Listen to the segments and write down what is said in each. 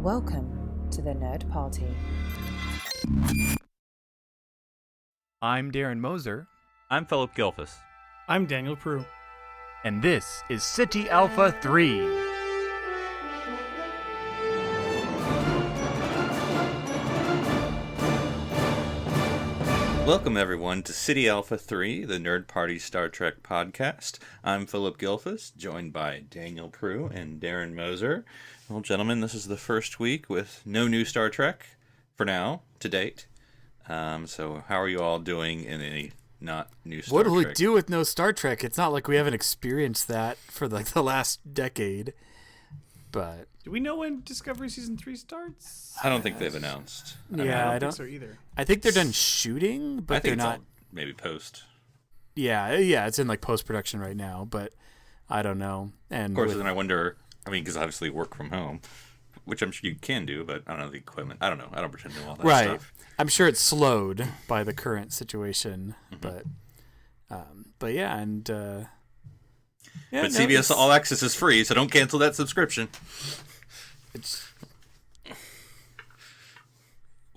Welcome to the Nerd Party. I'm Darren Moser. I'm Philip Gilfus. I'm Daniel Prue. And this is City Alpha 3. Welcome, everyone, to City Alpha 3, the Nerd Party Star Trek podcast. I'm Philip Gilfus, joined by Daniel Prue and Darren Moser. Well, gentlemen, this is the first week with no new Star Trek, for now, to date. So how are you all doing in any not new Star Trek? What do we do with no Star Trek? It's not like we haven't experienced that for like the last decade. But do we know when Discovery Season 3 starts? I don't think they've announced. I don't think so either. I think they're done shooting, but they're not. Maybe post. Yeah, it's in like post-production right now, but I don't know. And of course, then I wonder, because obviously work from home, which I'm sure you can do, but I don't know the equipment. I don't know. I don't pretend to know all that stuff. I'm sure it's slowed by the current situation, but yeah, and but CBS All Access is free, so don't cancel that subscription.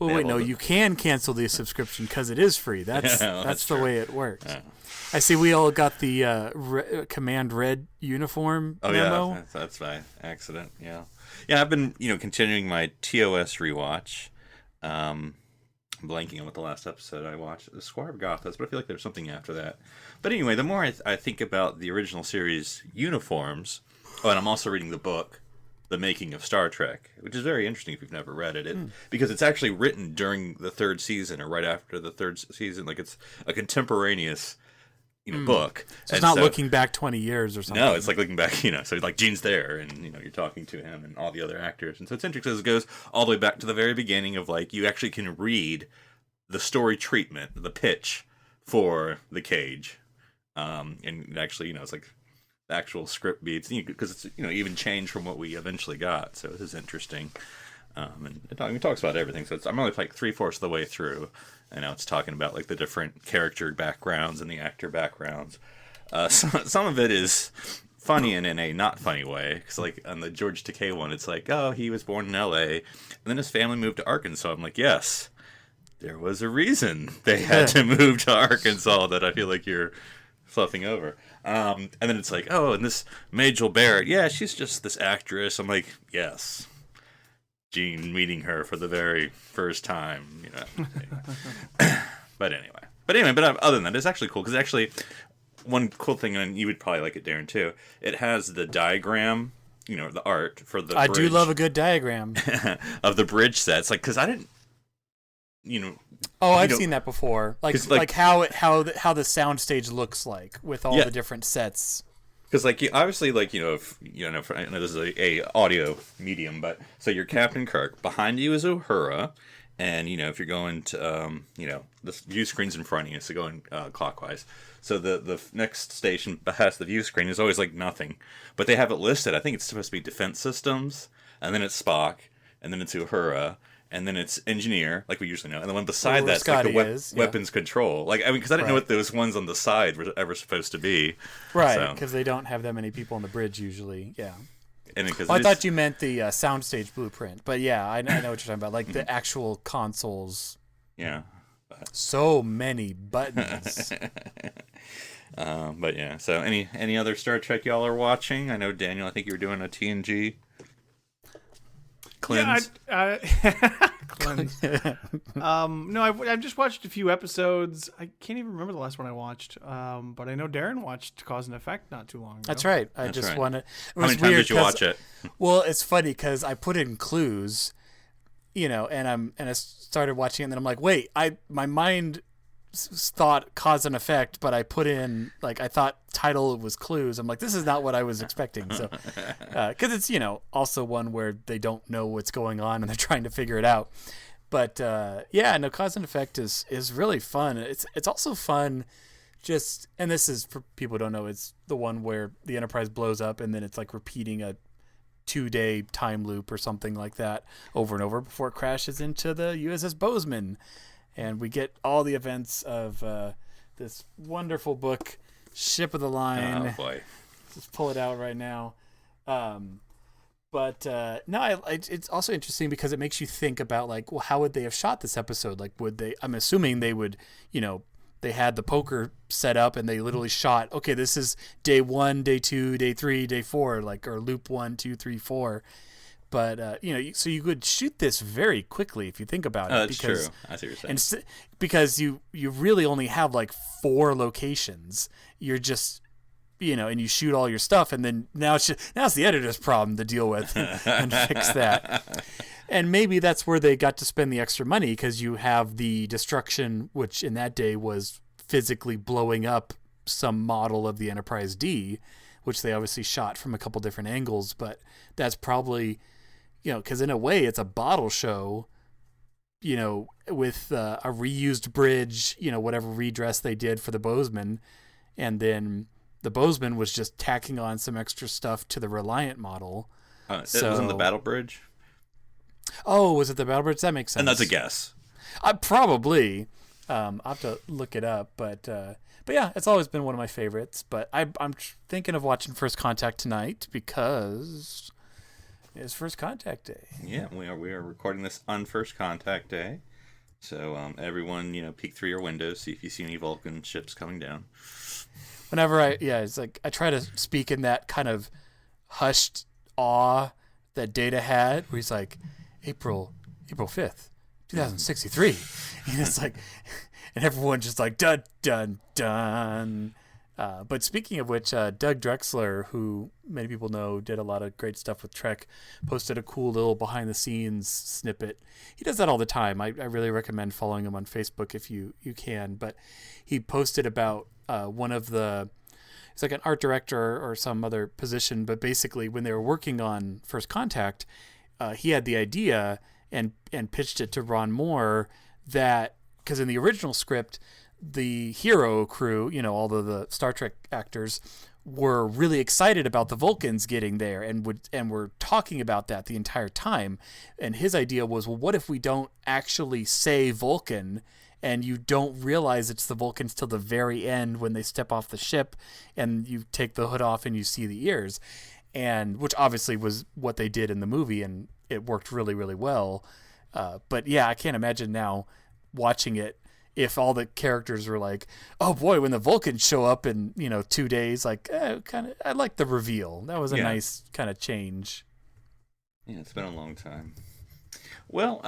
You can cancel the subscription because it is free. That's the way it works. I see we all got the Command Red uniform memo. Yeah, that's by accident. Yeah, I've been continuing my TOS rewatch. I'm blanking on what the last episode I watched. The Squire of Gothas, but I feel like there's something after that. But anyway, the more I think about the original series uniforms, and I'm also reading the book, The Making of Star Trek, which is very interesting if you've never read it, because it's actually written during the third season or right after the third season. Like it's a contemporaneous book. So it's not looking back 20 years or something. No, it's like looking back, so like Gene's there and, you're talking to him and all the other actors. And so it's interesting because it goes all the way back to the very beginning of like, you actually can read the story treatment, the pitch for The Cage. And actually, it's like the actual script beats because it's, even changed from what we eventually got. So this is interesting. And it talks about everything. So I'm only like 3/4 of the way through. And now it's talking about like the different character backgrounds and the actor backgrounds. Some of it is funny and in a not funny way. Because like on the George Takei one, it's like, oh, he was born in L.A. and then his family moved to Arkansas. I'm like, yes, there was a reason they had to move to Arkansas that I feel like you're fluffing over. And then it's like, oh, and this Majel Barrett, yeah, she's just this actress. I'm like, yes. Jean meeting her for the very first time, But other than that, it's actually cool because actually, one cool thing, and you would probably like it, Darren, too. It has the diagram, the art for the. I do love a good diagram of the bridge sets, like because I didn't, I've seen that before, like how the soundstage looks like with all the different sets. Because, obviously, if, I know this is a audio medium, but, so you're Captain Kirk. Behind you is Uhura, and, if you're going to, the view screen's in front of you, so going clockwise. So the next station past the view screen is always, nothing. But they have it listed. I think it's supposed to be Defense Systems, and then it's Spock, and then it's Uhura, and then it's Engineer, like we usually know. And the one beside that's like the weapons control. Because I didn't know what those ones on the side were ever supposed to be. Right, because they don't have that many people on the bridge usually, yeah. And I thought you meant the soundstage blueprint. But yeah, I know what you're talking about. Like the actual consoles. Yeah. So many buttons. But yeah, so any other Star Trek y'all are watching? I know, Daniel, I think you were doing a TNG cleanse. Yeah, cleanse. No, I've just watched a few episodes. I can't even remember the last one I watched. But I know Darren watched Cause and Effect not too long ago. That's right. I just wanted. How many times did you watch it? Well, it's funny because I put in clues, and I started watching it, and then I'm like, wait, my mind thought Cause and Effect, but I put in I thought title was clues. I'm like, this is not what I was expecting. So because it's also one where they don't know what's going on and they're trying to figure it out. But Cause and Effect is really fun. It's also fun and this is for people who don't know, it's the one where the Enterprise blows up and then it's like repeating a 2-day time loop or something like that over and over before it crashes into the USS Bozeman. And we get all the events of this wonderful book, Ship of the Line. Oh, boy. Just pull it out right now. But it's also interesting because it makes you think about like, well, how would they have shot this episode? Like, would they? I'm assuming they would, they had the poker set up and they literally shot. Okay, this is day 1, day 2, day 3, day 4, like, or loop 1, 2, 3, 4. But so you could shoot this very quickly if you think about it. That's true. I see what you're saying. And because you really only have like 4 locations. You're just and you shoot all your stuff, and then now it's the editor's problem to deal with and fix that. And maybe that's where they got to spend the extra money, because you have the destruction, which in that day was physically blowing up some model of the Enterprise D, which they obviously shot from a couple different angles. But that's probably, because in a way it's a bottle show, with a reused bridge, whatever redress they did for the Bozeman, and then the Bozeman was just tacking on some extra stuff to the Reliant model. It wasn't the Battle Bridge? Oh, was it the Battle Bridge? That makes sense. And that's a guess. Probably. I'll have to look it up, but yeah, it's always been one of my favorites. But I'm thinking of watching First Contact tonight because it's First Contact Day. Yeah, we are recording this on First Contact Day. So everyone, peek through your windows, see if you see any Vulcan ships coming down. Whenever it's like I try to speak in that kind of hushed awe that Data had, where he's like, April 5th, 2063. And it's like, and everyone's just like, dun, dun, dun. But speaking of which, Doug Drexler, who many people know did a lot of great stuff with Trek, posted a cool little behind-the-scenes snippet. He does that all the time. I really recommend following him on Facebook if you can. But he posted about one of the... It's like an art director or some other position, but basically when they were working on First Contact, he had the idea and pitched it to Ron Moore that... Because in the original script... the hero crew, all the Star Trek actors were really excited about the Vulcans getting there and were talking about that the entire time. And his idea was, well, what if we don't actually say Vulcan and you don't realize it's the Vulcans till the very end when they step off the ship and you take the hood off and you see the ears, and which obviously was what they did in the movie, and it worked really, really well. But yeah, I can't imagine now watching it if all the characters were like, oh boy, when the Vulcans show up in, 2 days, like, I like the reveal. That was a nice kind of change. Yeah, it's been a long time. Well,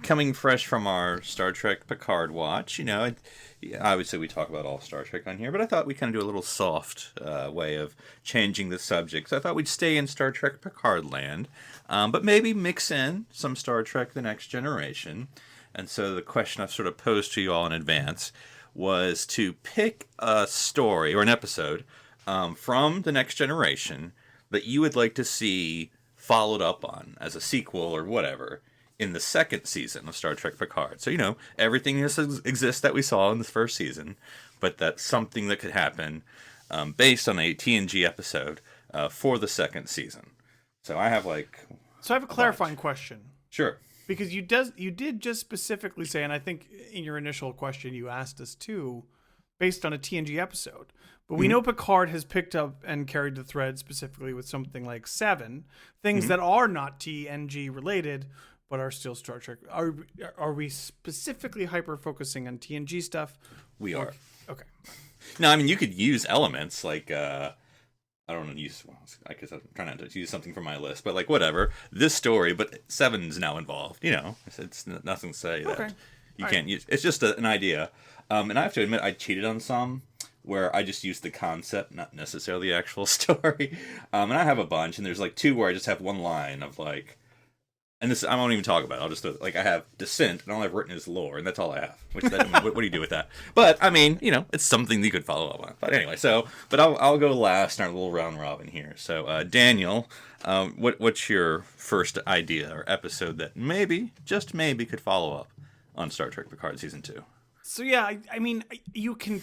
coming fresh from our Star Trek Picard watch, obviously we talk about all Star Trek on here, but I thought we'd kind of do a little soft way of changing the subject. So I thought we'd stay in Star Trek Picard land, but maybe mix in some Star Trek The Next Generation. And so the question I've sort of posed to you all in advance was to pick a story or an episode from The Next Generation that you would like to see followed up on as a sequel or whatever in the second season of Star Trek Picard. So, everything exists that we saw in the first season, but that's something that could happen based on a TNG episode for the second season. So I have So I have a clarifying question. Sure. Because you did just specifically say, and I think in your initial question you asked us too, based on a TNG episode. But we know Picard has picked up and carried the thread specifically with something like 7 things that are not TNG related, but are still Star Trek. Are we specifically hyper focusing on TNG stuff? We are. Okay. No, I mean, you could use elements like I don't want to use. Well, I guess I'm trying not to use something from my list, but whatever. This story, but 7's now involved. It's nothing to say that you can't use. It's just an idea. And I have to admit, I cheated on some where I just used the concept, not necessarily the actual story. And I have a bunch, and there's 2 where I just have one line of and this I won't even talk about it. I'll just I have Descent, and all I've written is lore, and that's all I have. Which what do you do with that? But I mean, it's something you could follow up on. But anyway, but I'll go last in our little round robin here. So Daniel, what's your first idea or episode that maybe, just maybe, could follow up on Star Trek Picard season 2? So yeah, I mean, you can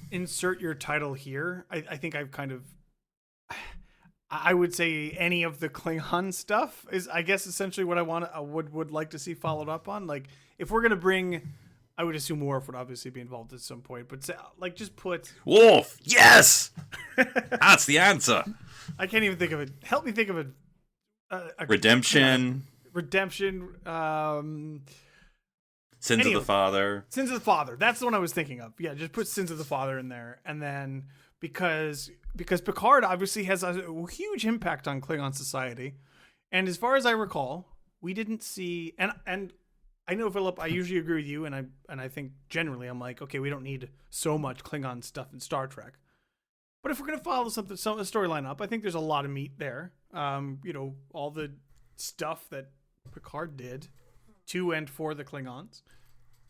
insert your title here. I think I've kind of. I would say any of the Klingon stuff is, I guess, essentially what I would like to see followed up on. If we're gonna bring, I would assume Worf would obviously be involved at some point, but just put Worf. Yes, that's the answer. I can't even think of it. Help me think of a Redemption. Redemption. Sins of the Father. Sins of the Father. That's the one I was thinking of. Yeah, just put Sins of the Father in there, and then because Picard obviously has a huge impact on Klingon society, and as far as I recall, we didn't see and I know, Philip, I usually agree with you, and I think generally I'm like, okay, we don't need so much Klingon stuff in Star Trek. But if we're going to follow a storyline up, I think there's a lot of meat there. All the stuff that Picard did to and for the Klingons.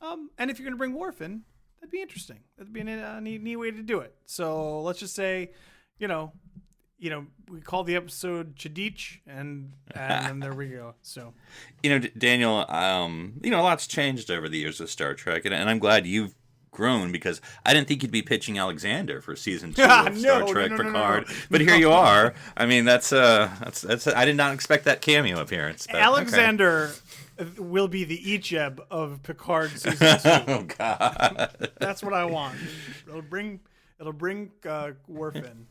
And if you're going to bring Worf in, that'd be interesting. That'd be a neat way to do it. So let's just say, we call the episode Chadich, and then there we go. So, Daniel, a lot's changed over the years of Star Trek, and I'm glad you've grown, because I didn't think you'd be pitching Alexander for season 2 of Star Trek Picard, but here you are. I mean, that's I did not expect that cameo appearance. But, Alexander will be the Icheb of Picard season 2. Oh God, that's what I want. It'll bring Worf in.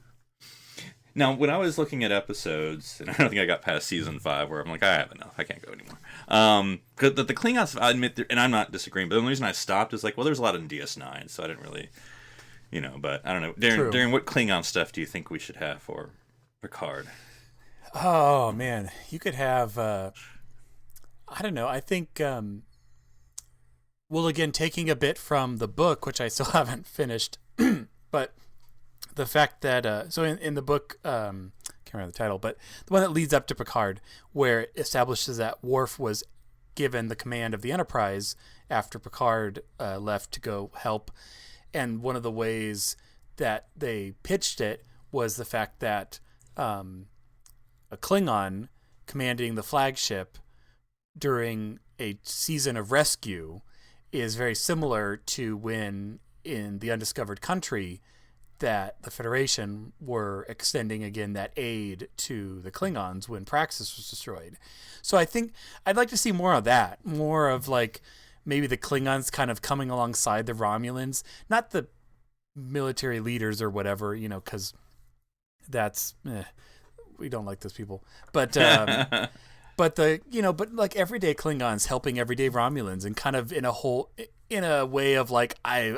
Now, when I was looking at episodes, and I don't think I got past season 5, where I'm like, I have enough, I can't go anymore. Because the Klingons, I admit, and I'm not disagreeing, but the only reason I stopped is like, well, there's a lot in DS9, so I didn't really, but I don't know. Darren, what Klingon stuff do you think we should have for Picard? Oh man, you could have. I don't know. I think. Well, again, taking a bit from the book, which I still haven't finished, but. The fact that so in the book, can't remember the title, but the one that leads up to Picard, where it establishes that Worf was given the command of the Enterprise after Picard left to go help, and one of the ways that they pitched it was the fact that a Klingon commanding the flagship during a season of rescue is very similar to when in The Undiscovered Country that the Federation were extending again that aid to the Klingons when Praxis was destroyed. So I think I'd like to see more of that, more of like maybe the Klingons kind of coming alongside the Romulans, not the military leaders or whatever, because that's we don't like those people, but but like everyday Klingons helping everyday Romulans, and kind of in a way of like I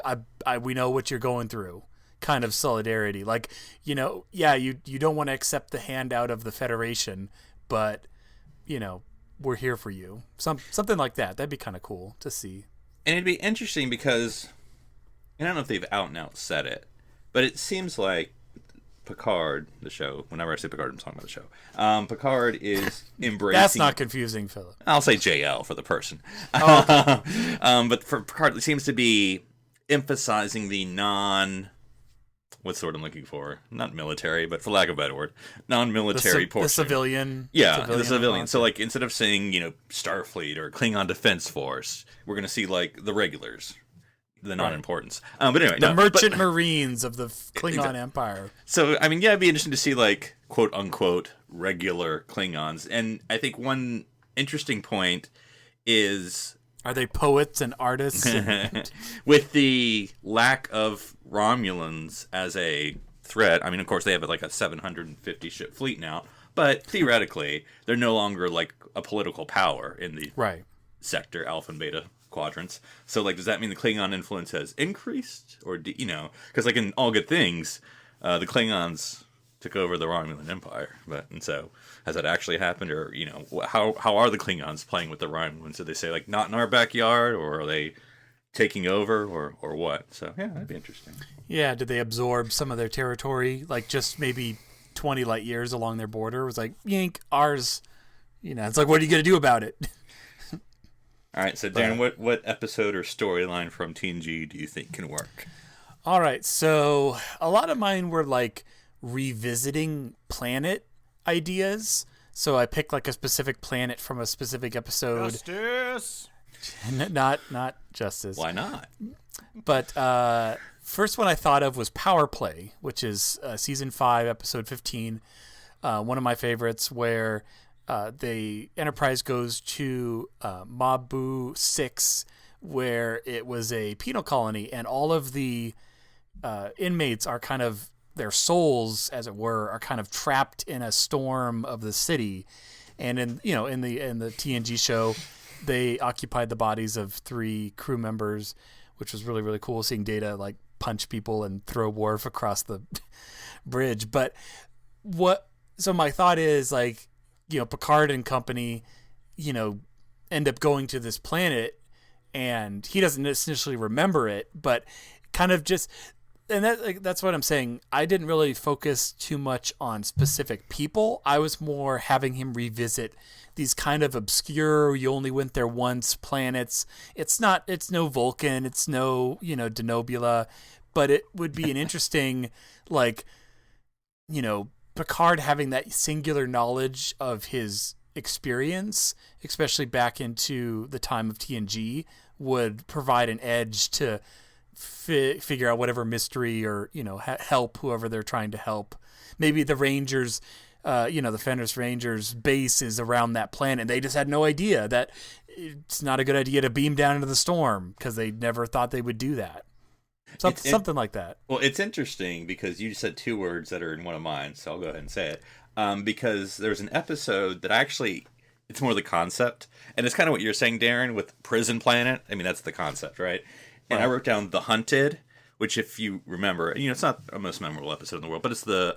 we know what you're going through. Kind of solidarity, like you don't want to accept the handout of the Federation, but we're here for you. Something like that. That'd be kind of cool to see. And it'd be interesting because I don't know if they've out and out said it, but it seems like Picard, the show. Whenever I say Picard, I'm talking about the show. Picard is embracing. That's not confusing, Philip. I'll say JL for the person. Oh, okay. But for Picard, it seems to be emphasizing the what's the word I'm looking for? Not military, but for lack of a better word, non-military portion. The civilian. Yeah, the civilian. So, like, instead of saying, Starfleet or Klingon Defense Force, we're going to see, like, the regulars, the non-importance. But anyway, the merchant marines of the Klingon Empire. So, I mean, yeah, it'd be interesting to see, like, quote-unquote, regular Klingons. And I think one interesting point is... Are they poets and artists? With the lack of Romulans as a threat, I mean, of course, they have like a 750 ship fleet now, but theoretically, they're no longer like a political power in the sector, Alpha and Beta quadrants. So, like, does that mean the Klingon influence has increased? Or, because like in All Good Things, the Klingons took over the Romulan Empire, and so has that actually happened, or how are the Klingons playing with the Romulans? Did they say like not in our backyard, or are they taking over, or what? So yeah, that'd be interesting. Yeah, did they absorb some of their territory, like just maybe 20 light years along their border? It was like yank ours. It's like, what are you gonna do about it? All right, so Darren, what episode or storyline from TNG do you think can work? All right, so a lot of mine were like revisiting planet ideas. So I picked like a specific planet from a specific episode. Justice. Not Justice. Why not? But first one I thought of was Power Play, which is season 5, episode 15. One of my favorites, where the Enterprise goes to Mabu 6, where it was a penal colony, and all of the inmates are kind of, their souls, as it were, are kind of trapped in a storm of the city. And in the TNG show, they occupied the bodies of 3 crew members, which was really, really cool, seeing Data like punch people and throw Worf across the bridge. But so my thought is, like, Picard and company, end up going to this planet, and he doesn't necessarily remember it, but kind of just, and that's what I'm saying. I didn't really focus too much on specific people. I was more having him revisit these kind of obscure, you only went there once planets. It's no Vulcan, it's no, Denobula, but it would be an interesting, like, Picard having that singular knowledge of his experience, especially back into the time of TNG, would provide an edge to figure out whatever mystery or, help whoever they're trying to help. Maybe the Rangers, the Fenris Rangers base is around that planet, and they just had no idea that it's not a good idea to beam down into the storm because they never thought they would do that. Something like that. Well, it's interesting because you said 2 words that are in one of mine, so I'll go ahead and say it. Because there's an episode that it's more the concept, and it's kind of what you're saying, Darren, with Prison Planet. I mean, that's the concept, right? And I wrote down The Hunted, which, if you remember, it's not the most memorable episode in the world, but it's the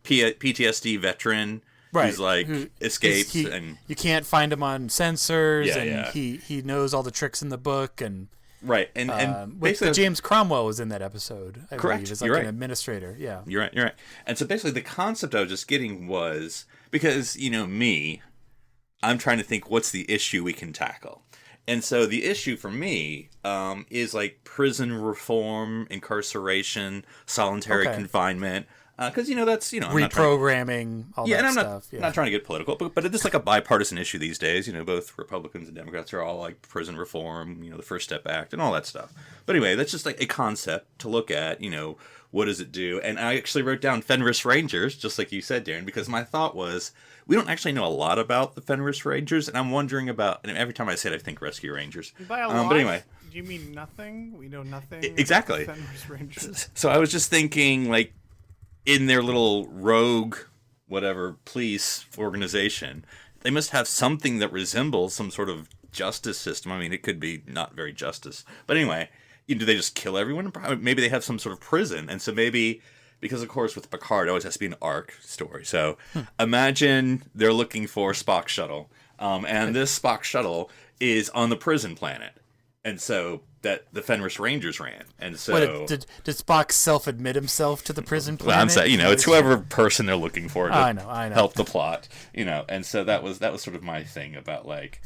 PTSD veteran who's like escapes, and you can't find him on sensors, he knows all the tricks in the book, and right, and basically James Cromwell was in that episode. I correct, believe, as like you're an right. administrator. Yeah, you're right. And so basically, the concept I was just getting was because I'm trying to think what's the issue we can tackle. And so the issue for me is like prison reform, incarceration, solitary confinement. Because that's reprogramming, all that stuff. I'm not trying to get political, but it's like a bipartisan issue these days. Both Republicans and Democrats are all like prison reform, the First Step Act, and all that stuff. But anyway, that's just like a concept to look at. What does it do? And I actually wrote down Fenris Rangers, just like you said, Darren, because my thought was we don't actually know a lot about the Fenris Rangers, and I'm wondering about. And every time I say it, I think Rescue Rangers. By a lot, but anyway, do you mean nothing? We know nothing. Exactly. About Fenris Rangers. So I was just thinking, like, in their little rogue, whatever, police organization, they must have something that resembles some sort of justice system. I mean, it could be not very justice. But anyway, do they just kill everyone? Maybe they have some sort of prison. And so maybe, because of course with Picard, it always has to be an arc story. So imagine they're looking for Spock's shuttle. And this Spock shuttle is on the prison planet. And so that the Fenris Rangers ran. And so did Spock self-admit himself to the prison planet? Well, I'm saying, it's whoever person they're looking for to I know. help the plot, And so that was sort of my thing about, like,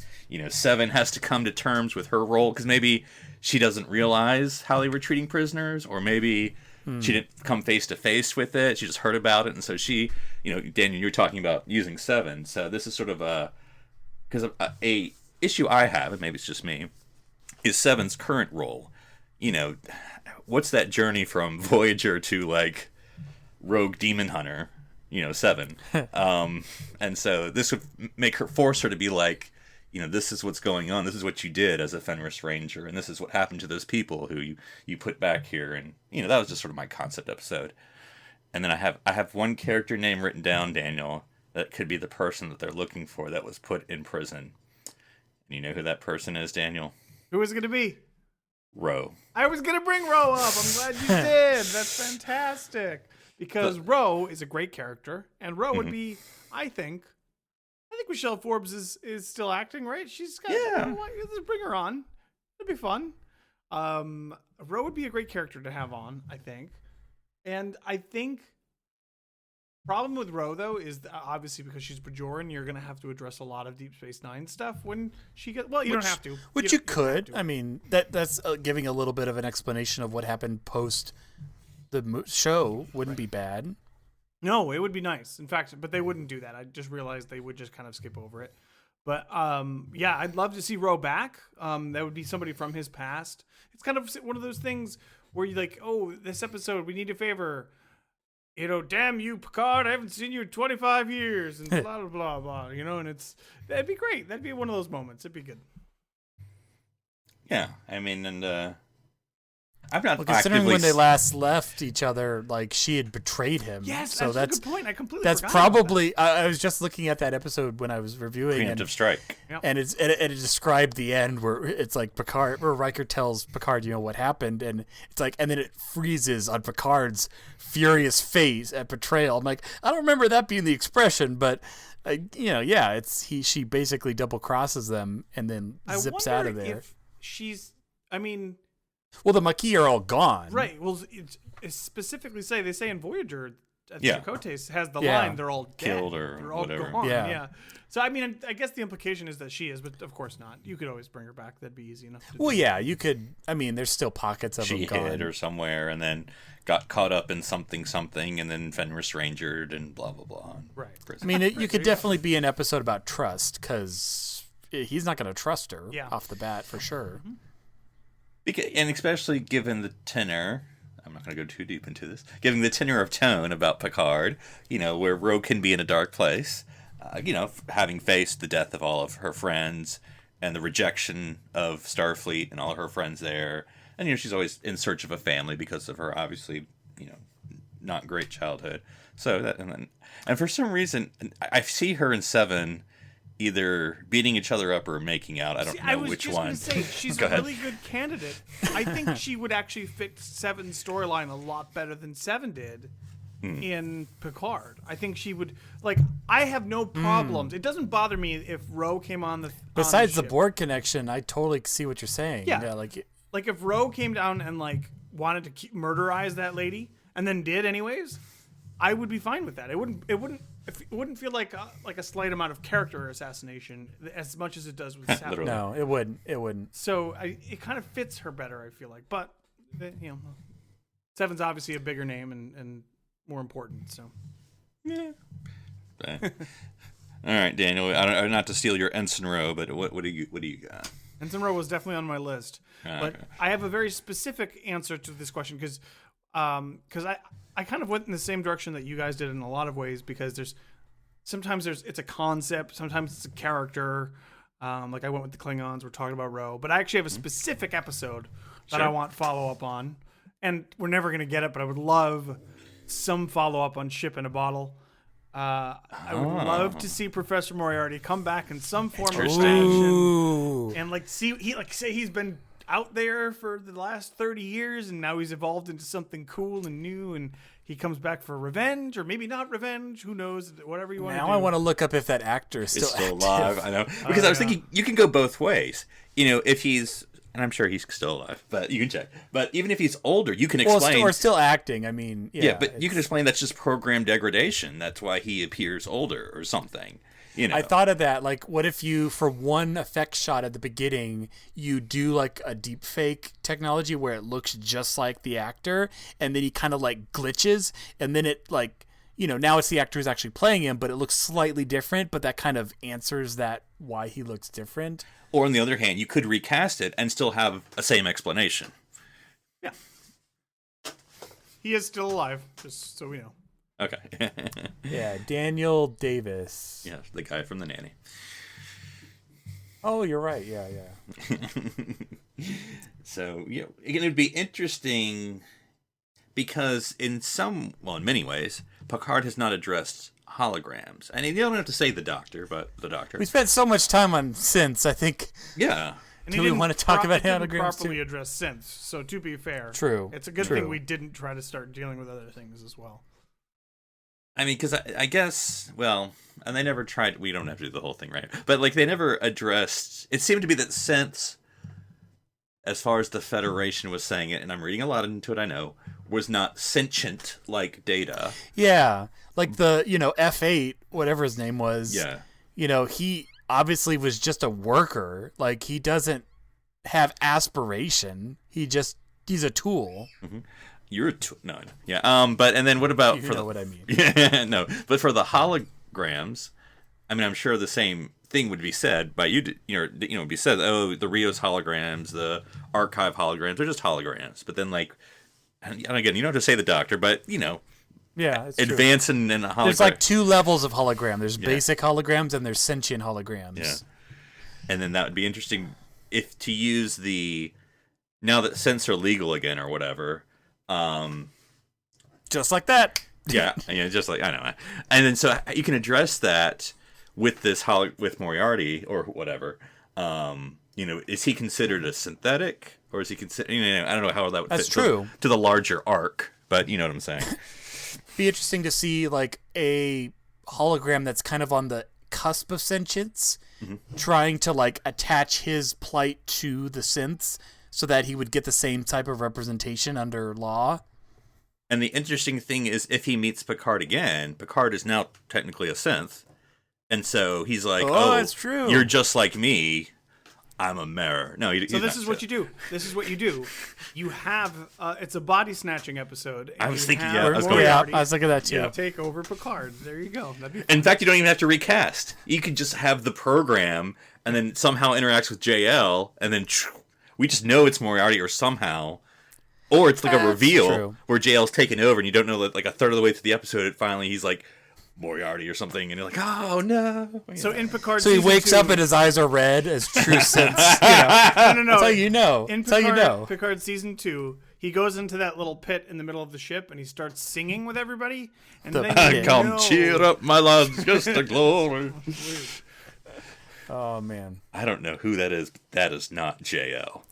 Seven has to come to terms with her role because maybe she doesn't realize how they were treating prisoners, or maybe she didn't come face to face with it. She just heard about it, and so she, Daniel, you're talking about using Seven. So this is sort of a issue I have, and maybe it's just me, is Seven's current role. What's that journey from Voyager to, like, rogue demon hunter, Seven. And so this would force her to be like, this is what's going on. This is what you did as a Fenris Ranger, and this is what happened to those people who you put back here. And that was just sort of my concept episode. And then I have one character name written down, Daniel, that could be the person that they're looking for that was put in prison. And you know who that person is, Daniel? Who is it going to be? Ro. I was going to bring Ro up. I'm glad you did. That's fantastic. Because Ro is a great character, and Ro would be, I think Michelle Forbes is still acting, right? She's got, let's bring her on. It'd be fun. Ro would be a great character to have on, I think. And I think problem with Ro, though, is obviously because she's Bajoran, you're going to have to address a lot of Deep Space Nine stuff when she gets. Well, you don't have to. Which you could. I mean, that's giving a little bit of an explanation of what happened post the show wouldn't be bad. No, it would be nice. In fact, but they wouldn't do that. I just realized they would just kind of skip over it. But I'd love to see Ro back. That would be somebody from his past. It's kind of one of those things where you're like, oh, this episode, we need a favor. Damn you, Picard, I haven't seen you in 25 years, and blah, blah, blah, blah, and that'd be great. That'd be one of those moments. It'd be good. Yeah, I mean, and I'm not Considering actively when they last left each other, like she had betrayed him. Yes, so that's a good point. I completely that's forgot about probably. I was just looking at that episode when I was reviewing preemptive strike. and it described the end where it's like Picard, where Riker tells Picard, what happened, and it's like, and then it freezes on Picard's furious face at betrayal. I'm like, I don't remember that being the expression, but she basically double crosses them and then zips out of there. If she's, I mean. Well, the Maquis are all gone. Right. Well, it specifically they say in Voyager, Chakotay has the Yeah. line, they're all dead. Killed or they're all whatever. gone. Yeah. So, I mean, I guess the implication is that she is, but of course not. You could always bring her back. That'd be easy enough to Well, do. yeah, you could. I mean, there's still pockets of She them gone. hid or somewhere and then got caught up in something, and then Fenris Rangered and blah, blah, blah. Right. I mean, you could definitely be an episode about trust, because he's not going to trust her off the bat for sure. And especially given the tenor, I'm not going to go too deep into this, given the tenor of tone about Picard, where Ro can be in a dark place, having faced the death of all of her friends and the rejection of Starfleet and all of her friends there. And, she's always in search of a family because of her, obviously, not great childhood. So that, and for some reason, I see her in Seven either beating each other up or making out. I don't know which one. I was just going to say, she's a really good candidate. I think she would actually fit Seven's storyline a lot better than Seven did in Picard. I think she would, I have no problems. It doesn't bother me if Ro came on the Besides the ship. Borg connection, I totally see what you're saying. Yeah. Like if Ro came down and, wanted to murderize that lady and then did anyways, I would be fine with that. It wouldn't feel like a slight amount of character assassination as much as it does with Seven. no, it wouldn't. So it kind of fits her better, I feel like. But Seven's obviously a bigger name and more important. So Yeah. All right, Daniel. Not to steal your Ensign Ro, but what do you got? Ensign Ro was definitely on my list, but okay. I have a very specific answer to this question because I kind of went in the same direction that you guys did in a lot of ways, because sometimes it's a concept, sometimes it's a character. I went with the Klingons, we're talking about Ro, but I actually have a specific episode that I want follow up on, and we're never going to get it, but I would love some follow up on Ship in a Bottle. I would love to see Professor Moriarty come back in some form of fashion, and say he's been out there for the last 30 years and now he's evolved into something cool and new, and he comes back for revenge, or maybe not revenge, who knows, whatever you want to do. Now I want to look up if that actor is It's still alive. I know, because I was thinking you can go both ways. If he's, and I'm sure he's still alive, but you can check. But even if he's older, you can explain. Or still acting. I mean, but you can explain that's just program degradation. That's why he appears older or something. I thought of that. What if you, for one effect shot at the beginning, you do a deep fake technology where it looks just like the actor, and then he kind of glitches, and then it now it's the actor who's actually playing him, but it looks slightly different, but that kind of answers that why he looks different. Or on the other hand, you could recast it and still have a same explanation. Yeah. He is still alive, just so we know. Okay. Yeah, Daniel Davis. Yeah, the guy from The Nanny. Oh, you're right. Yeah. So, it would be interesting because in many ways, Picard has not addressed holograms. And you don't have to say the Doctor, but the Doctor. We spent so much time on synths, I think. Yeah. And Do we want to talk about holograms properly too? address synths, so to be fair. True. It's a good thing we didn't try to start dealing with other things as well. I mean, because I guess, and they never tried, we don't have to do the whole thing, right? But, they never addressed, it seemed to be that synths, as far as the Federation was saying it, and I'm reading a lot into it, I know, was not sentient like Data. Yeah. The, F8, whatever his name was. Yeah. He obviously was just a worker. He doesn't have aspiration. He's a tool. Mm-hmm. You're no, yeah. But and then what about you know what I mean? Yeah, no. But for the holograms, I mean, I'm sure the same thing would be said by you. Be said. Oh, the Rios holograms, the archive holograms, they're just holograms. But then, and again, you don't have to say the Doctor, but yeah, it's advancing in a hologram. There's 2 levels of hologram. There's basic holograms and there's sentient holograms. Yeah, and then that would be interesting if to use the now that synths are legal again or whatever, Just like that. yeah, just like I know, and then so you can address that with this with Moriarty or whatever. Is he considered a synthetic, or is he considered? I don't know how that would That's fit true. to the larger arc, but you know what I'm saying. Be interesting to see like a hologram that's kind of on the cusp of sentience, trying to like attach his plight to the synths so that he would get the same type of representation under law. And the interesting thing is, if he meets Picard again, Picard is now technically a synth, and so he's like, "Oh, that's true. You're just like me. I'm a mirror." No, so this is what you do. This is what you do. You have it's a body snatching episode. And I was you thinking, have yeah, I was going- Moriarty I was looking at that too. take over Picard. There you go. That'd be fun. In fact, you don't even have to recast. You could just have the program, and then somehow interacts with JL, and then we just know it's Moriarty, or somehow. Or it's like a reveal true. where JL's taken over, and you don't know that like a third of the way through the episode, finally he's like Moriarty or something, and you're like, oh no. So in Picard, So he season wakes 2, up and his eyes are red as true synths. No. no. That's how you know. In That's how Picard, you know. Picard season 2, he goes into that little pit in the middle of the ship and he starts singing with everybody. And The then you pit. Come know- cheer up, my lads, just a glory. Oh man. I don't know who that is, but that is not JL.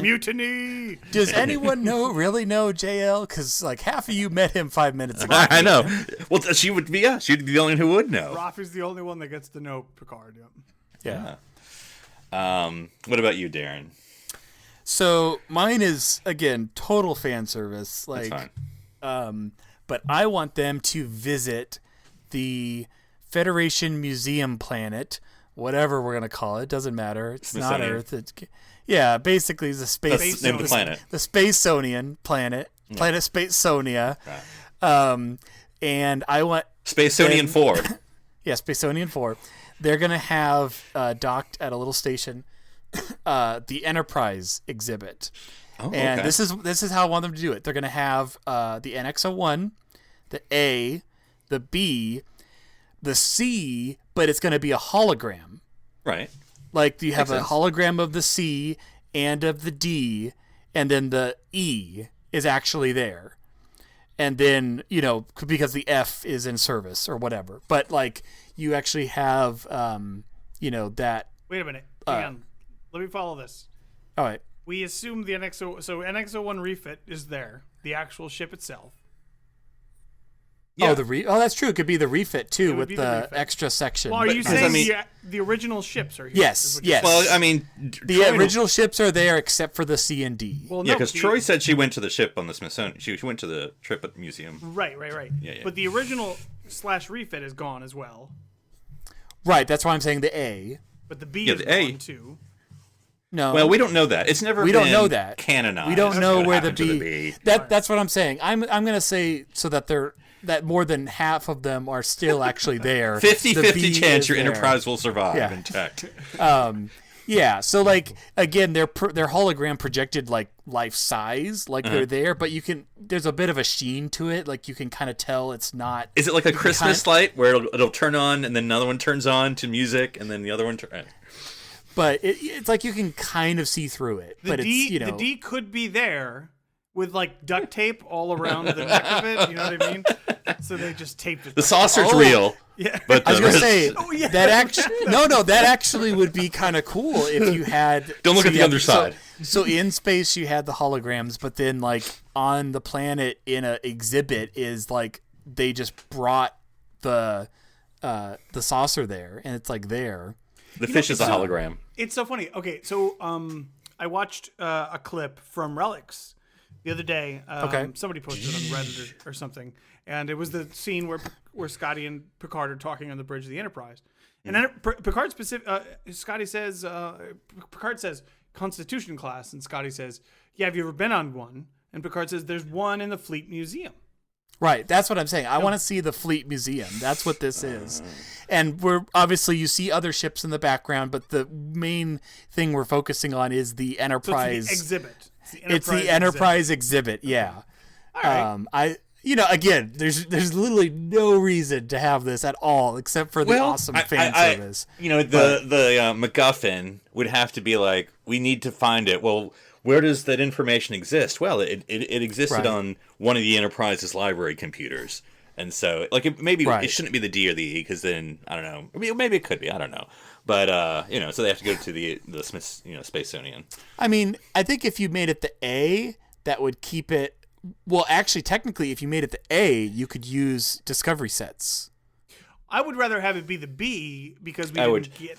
Mutiny. Does anyone really know JL? Because like half of you met him 5 minutes ago. I know. Well, she'd be the only one who would know. Rafi's the only one that gets to know Picard. Yep. Yeah. What about you, Darren? So mine is again total fan service. That's Like, fine. but I want them to visit the Federation Museum planet, whatever we're gonna call it. Doesn't matter. It's not Smithsonian. Earth. Yeah, basically the space. That's the name of the planet. The Spacesonian planet. Planet Spacesonia. And I want Spacesonian 4. Yeah, Spacesonian 4. They're going to have docked at a little station the Enterprise exhibit. Oh, And okay. this is how I want them to do it. They're going to have the NX-01, the A, the B, the C, but it's going to be a hologram. Right. Like you have Makes a sense. hologram of the C and of the D, and then the E is actually there. And then, because the F is in service or whatever. But like you actually have that. Wait a minute. Hang on. Let me follow this. All right. We assume the NX-01 refit is there, the actual ship itself. Yeah. Oh, that's true. It could be the refit too, would with be the, the refit. extra section. Well, are you Because, saying I mean- the original ships are here? Yes, is what you're yes. saying? Well, I mean, The original ships are there except for the C and D. Well, yeah, no, because the- Troy said she went to the ship on the Smithsonian. She went to the trip at the museum. Right. Yeah. But the original / refit is gone as well. Right. That's why I'm saying the A. But the B Yeah, is the A. gone too. No. Well, we don't know that. It's never We been don't know that. canonized. We don't know what where the happened to B. That's what I'm saying. I'm gonna say so that more than half of them are still actually there. 50-50 The B chance is your there. Enterprise will survive Yeah. intact. Yeah. So like again, they're hologram projected like life size, like they're there, but there's a bit of a sheen to it. Like you can kind of tell it's not. Is it like a Christmas light where it'll turn on and then another one turns on to music and then the other one turns? But it's like you can kind of see through it. The but D, it's the D could be there with like duct tape all around the neck of it. You know what I mean? So they just taped it. The saucer's Oh. real. Yeah. But I was the gonna rest- say yeah. that actually that actually would be kind of cool if you had. Don't look at the you underside. So in space you had the holograms, but then like on the planet in a exhibit is like they just brought the saucer there, and it's like there. the fish is a hologram. It's so funny. Okay, so I watched a clip from Relics the other day. Okay. Somebody posted it on Reddit or something, and it was the scene where Scotty and Picard are talking on the bridge of the Enterprise, and then Picard Scotty says Picard says Constitution class, and Scotty says, "Yeah, have you ever been on one?" And Picard says, "There's one in the Fleet Museum." Right, that's what I'm saying. I want to see the Fleet Museum. That's what this is. And we're obviously you see other ships in the background, but the main thing we're focusing on is the So Enterprise. it's the exhibit. It's the Enterprise exhibit. Yeah. All right. again, there's literally no reason to have this at all except for the awesome fan service. The MacGuffin would have to be like, we need to find it. Well, where does that information exist? Well, it existed on one of the Enterprise's library computers. And so, like, it shouldn't be the D or the E, because then, I don't know. Maybe it could be. I don't know. But, so they have to go to the Smith, Smithsonian. I mean, I think if you made it the A, that would keep it... Well, actually, technically, if you made it the A, you could use Discovery sets. I would rather have it be the B, because we didn't get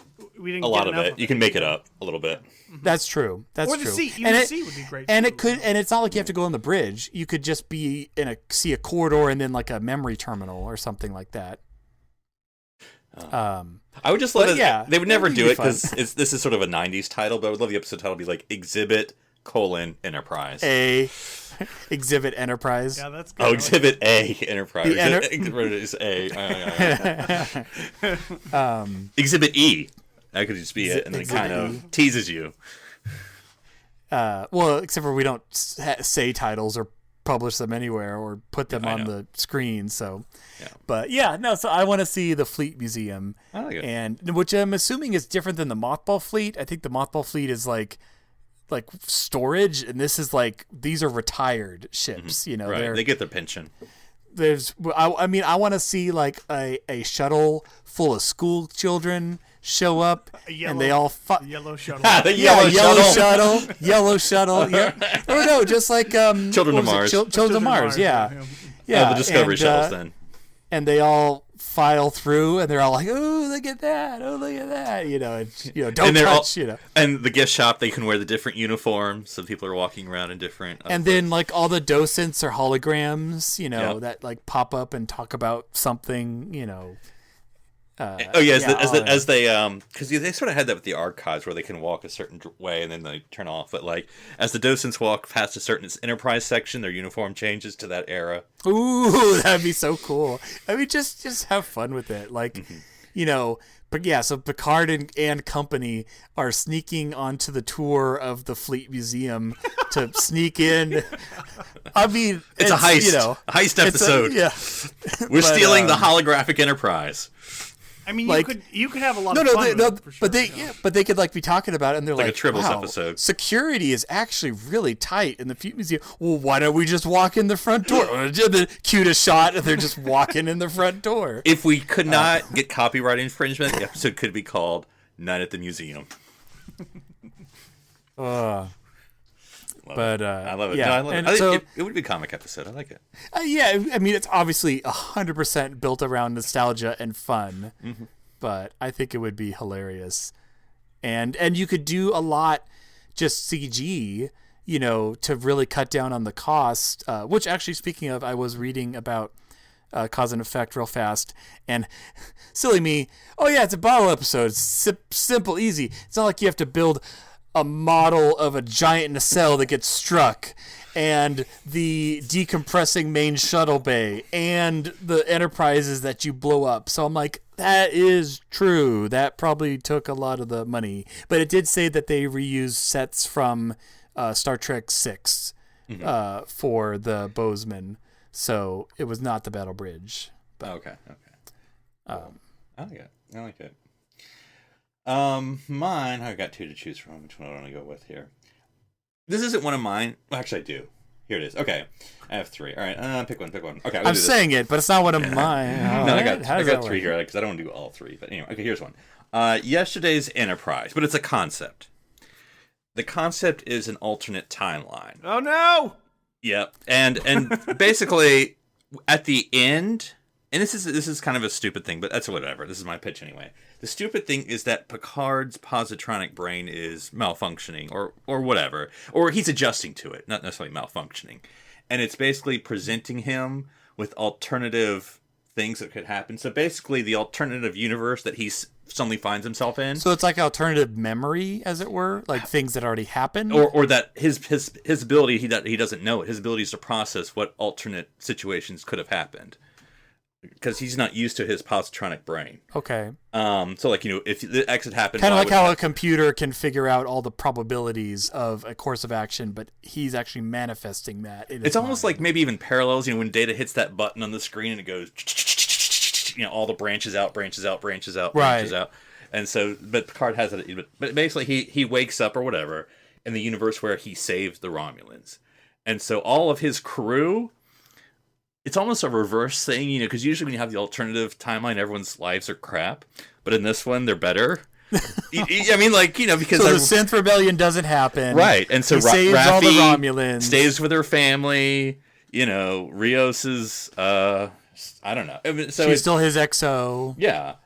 a lot of it. You can make it up a little bit. That's true. That's or the true. C. Even the C would be great. And it's not like you have to go on the bridge. You could just be see a corridor and then like a memory terminal or something like that. I would just love it. Yeah, they would never do it because this is sort of a 90s title, but I would love the episode title to be like Exhibit: Enterprise. Exhibit Enterprise. Yeah, that's good. Oh, Exhibit A Enterprise. Exhibit E. That could just be it, and then it kind of teases you. Well, except for we don't say titles or publish them anywhere or put them on the screen. So, but so I want to see the Fleet Museum, I like it. and which I'm assuming is different than the Mothball Fleet. I think the Mothball Fleet is like storage, and this is like these are retired ships. Right. They get their pension. I want to see like a shuttle full of school children show up, and they all yellow shuttle. The yellow shuttle. Yeah. Or no, just like Children of Mars. Children of Mars. Yeah. The Discovery shuttles then. And they all file through, and they're all like, "Oh, look at that! Oh, look at that!" Don't touch. And the gift shop, they can wear the different uniforms, so people are walking around in different. And then like all the docents are holograms, that like pop up and talk about something, as they because they sort of had that with the archives where they can walk a certain way and then they turn off, but like as the docents walk past a certain Enterprise section, their uniform changes to that era. Ooh, that'd be so cool. I mean, just have fun with it, like But so Picard and company are sneaking onto the tour of the Fleet Museum to sneak in. I mean, it's a heist, a heist episode. We're stealing the holographic Enterprise. I mean, you could have a lot of fun with it, for sure. But they could like be talking about it, and they're like a Tribbles wow, episode. Security is actually really tight in the Fleet Museum. Well, why don't we just walk in the front door? The cutest shot, and they're just walking in the front door. If we could not get copyright infringement, the episode could be called "Night at the Museum." I love it. Yeah, no, I love it. So, it would be a comic episode. I like it. I mean, it's obviously 100% built around nostalgia and fun, but I think it would be hilarious. And you could do a lot just CG, to really cut down on the cost, which actually, speaking of, I was reading about cause and effect real fast, and silly me, it's a bottle episode. It's simple, easy. It's not like you have to build a model of a giant nacelle that gets struck, and the decompressing main shuttle bay, and the Enterprises that you blow up. So I'm like, that is true. That probably took a lot of the money. But it did say that they reused sets from Star Trek 6 for the Bozeman. So it was not the Battle Bridge. But, okay. I like it. Mine, I've got two to choose from. Which one do I want to go with here? This isn't one of mine. Well, actually, I do. Here it is. Okay. I have three. All right. Pick one. Okay. I'm saying it, but it's not one of mine. No, I got three here because I don't want to do all three. But anyway, okay, here's one. Yesterday's Enterprise, but it's a concept. The concept is an alternate timeline. Oh, no! Yep. And basically, at the end... And this is kind of a stupid thing, but that's whatever. This is my pitch anyway. The stupid thing is that Picard's positronic brain is malfunctioning or whatever. Or he's adjusting to it, not necessarily malfunctioning. And it's basically presenting him with alternative things that could happen. So basically the alternative universe that he suddenly finds himself in. So it's like alternative memory, as it were? Like things that already happened? Or that his ability, he doesn't know it. His ability is to process what alternate situations could have happened. because he's not used to his positronic brain. Okay. So like, if the X had happened, Kind of why like would how it a computer can figure out all the probabilities of a course of action, but he's actually manifesting that. In his It's almost mind. like maybe even parallels. When Data hits that button on the screen and it goes, all the branches out, branches out, branches out, branches out. And so, but Picard has it. But basically, he wakes up or whatever in the universe where he saved the Romulans, and so all of his crew. It's almost a reverse thing, because usually when you have the alternative timeline, everyone's lives are crap. But in this one, they're better. I mean, because so the Synth Rebellion doesn't happen, right? And so he saves Raffi all the Romulans, stays with her family. Rios is I don't know. I mean, so she's still his XO. Yeah.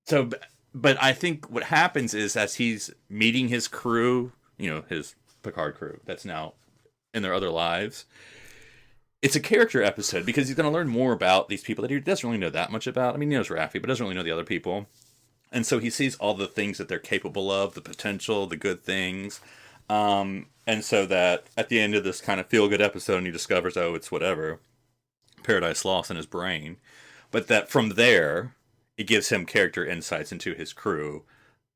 So, but I think what happens is as he's meeting his crew, his Picard crew that's now in their other lives. It's a character episode because he's going to learn more about these people that he doesn't really know that much about. I mean, he knows Raffi, but doesn't really know the other people. And so he sees all the things that they're capable of, the potential, the good things. And so that at the end of this kind of feel-good episode, he discovers, it's whatever, Paradise Lost in his brain. But that from there, it gives him character insights into his crew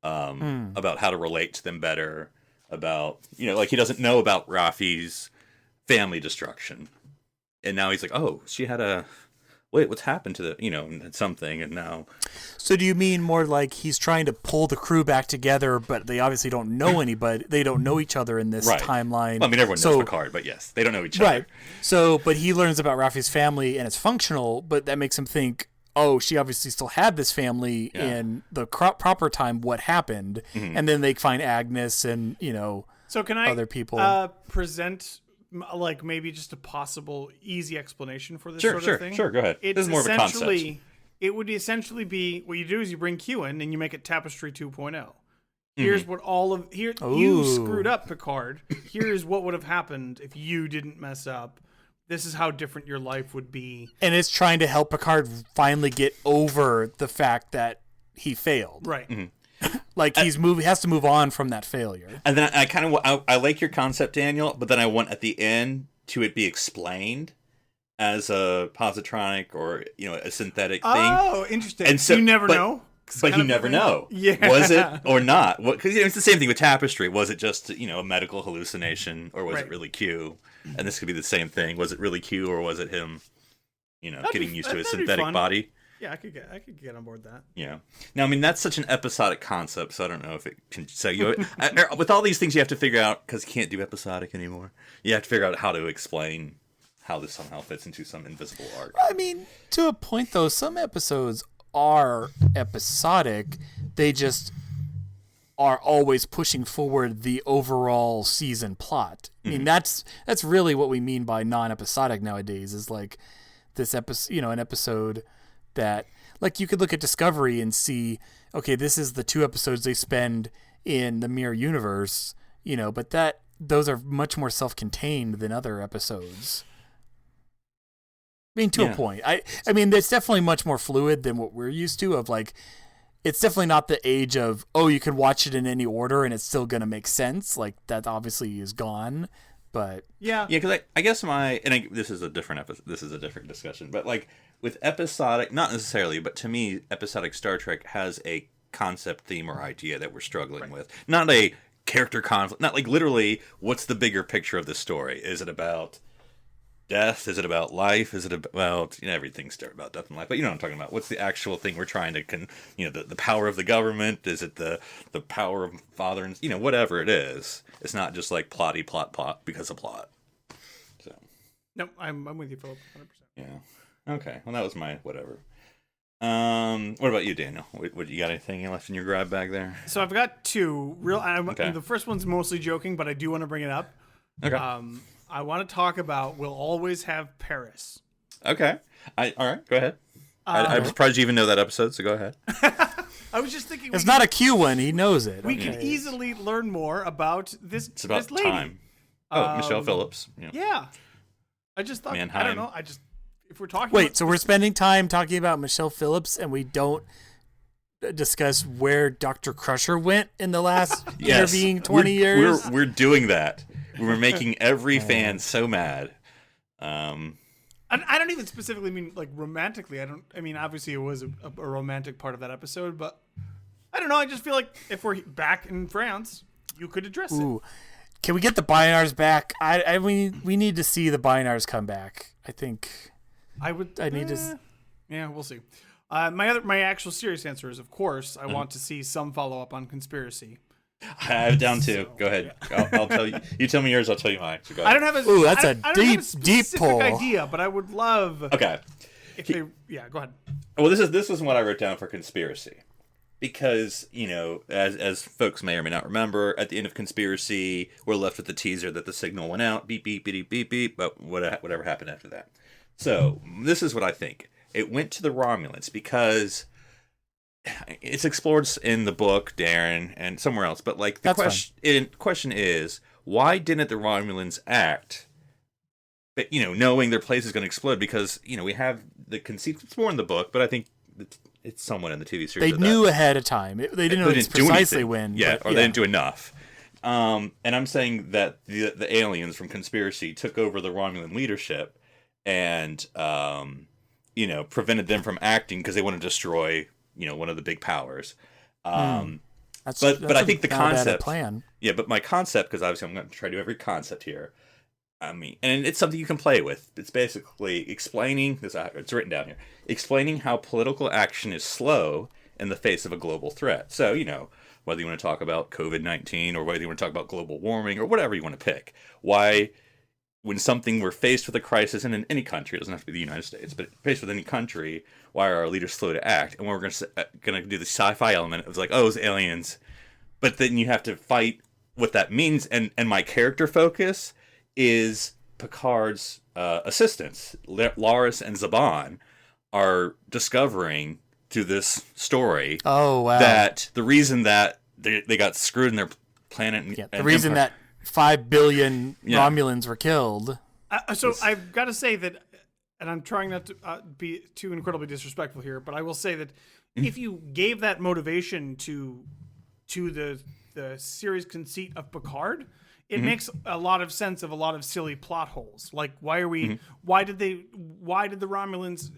about how to relate to them better, about, like he doesn't know about Raffi's family destruction. And now he's like, she had what's happened to something, and now. So do you mean more like he's trying to pull the crew back together, but they obviously don't know anybody. They don't know each other in this timeline. Well, I mean, everyone knows Picard, but yes, they don't know each other. Right. So, but he learns about Raffi's family, and it's functional, but that makes him think, she obviously still had this family in the proper time. What happened? Mm-hmm. And then they find Agnes and, so can I, other people. Present... maybe just a possible easy explanation for this sort of thing. Sure, go ahead. This is more of a concept. It would essentially be what you do is you bring Q in and you make it Tapestry 2.0. Here's what you screwed up, Picard. Here's what would have happened if you didn't mess up. This is how different your life would be. And it's trying to help Picard finally get over the fact that he failed. Right. Mm-hmm. He has to move on from that failure. And then I kind of I like your concept, Daniel, but then I want at the end to it be explained as a positronic or a synthetic thing. Oh, interesting. And so you never know. But you never know. Yeah. Was it or not? Because it's the same thing with Tapestry. Was it just a medical hallucination, or was it really Q? And this could be the same thing. Was it really Q, or was it him? Getting used to his synthetic body. Yeah, I could get on board that. Yeah. Now, I mean, that's such an episodic concept, so I don't know if it can say with all these things you have to figure out, because you can't do episodic anymore. You have to figure out how to explain how this somehow fits into some invisible arc. I mean, to a point, though, some episodes are episodic. They just are always pushing forward the overall season plot. I mean, that's really what we mean by non-episodic nowadays, is like this episode, an episode that, like, you could look at Discovery and see, okay, this is the 2 episodes they spend in the mirror universe, but those are much more self-contained than other episodes. I mean, to a point. I mean, it's definitely much more fluid than what we're used to, of like, it's definitely not the age of, you can watch it in any order and it's still going to make sense. Like, that obviously is gone. But yeah, because I guess this is a different episode. This is a different discussion. But like with episodic, not necessarily, but to me, episodic Star Trek has a concept, theme, or idea that we're struggling with. Not a character conflict. Not like literally, what's the bigger picture of the story? Is it about death? Is it about life? Is it about everything's about death and life? But you know what I'm talking about. What's the actual thing we're trying to the power of the government? Is it the power of father and whatever it is? It's not just like plot because of plot. So no, I'm with you, Philip, 100%. Yeah. Okay. Well, that was my whatever. What about you, Daniel? What you got anything left in your grab bag there? So I've got 2 real. Okay. The first one's mostly joking, but I do want to bring it up. Okay. I want to talk about We'll Always Have Paris. Okay. All right. Go ahead. I'm surprised you even know that episode, so go ahead. I was just thinking... It's not a Q one. He knows it. We can easily learn more about this It's about this lady. time. Michelle Phillips. Yeah. I just thought... Mannheim. I don't know. If we're talking Wait, so we're spending time talking about Michelle Phillips and we don't discuss where Dr. Crusher went in the last intervening 20 years? We're doing that. We're making every fan so mad. I I don't even specifically mean like romantically. I mean, obviously it was a romantic part of that episode, but I don't know. I just feel like if we're back in France, you could address it. Can we get the Bynars back? We need to see the Bynars come back. I think I need to. Yeah, we'll see. My actual serious answer is, of course, I want to see some follow up on Conspiracy. I have it down too. Go ahead. I'll tell you. You tell me yours. I'll tell you mine. So go ahead. I don't have a deep pull idea, but I would love. Okay. If they, go ahead. Well, this is what I wrote down for Conspiracy, because as folks may or may not remember, at the end of Conspiracy, we're left with the teaser that the signal went out, beep beep beep beep beep, but whatever happened after that. So this is what I think. It went to the Romulans because it's explored in the book, Darren, and somewhere else. But like the question is, why didn't the Romulans act? But, knowing their place is going to explode, because we have the conceit. It's more in the book, but I think it's somewhat in the TV series. They knew ahead of time. They didn't know precisely when. Yeah, they didn't do enough. And I'm saying that the aliens from Conspiracy took over the Romulan leadership and prevented them from acting because they want to destroy one of the big powers. But I think the concept plan. Yeah, but my concept, because obviously I'm going to try to do every concept here. I mean, and it's something you can play with. It's basically explaining this. It's written down here. Explaining how political action is slow in the face of a global threat. So whether you want to talk about COVID-19 or whether you want to talk about global warming or whatever you want to pick, why, when we're faced with a crisis, and in any country, it doesn't have to be the United States, but faced with any country, why are our leaders slow to act? And we're going to do the sci-fi element of like, oh, it's aliens, but then you have to fight what that means. And my character focus is Picard's assistants, Laris and Zhaban, are discovering through this story. Oh wow! That the reason that they got screwed in their planet, the reason that 5 billion Romulans were killed. So I've got to say that, and I'm trying not to be too incredibly disrespectful here, but I will say that if you gave that motivation to the series conceit of Picard, it makes a lot of sense of a lot of silly plot holes. Like, why did the Romulans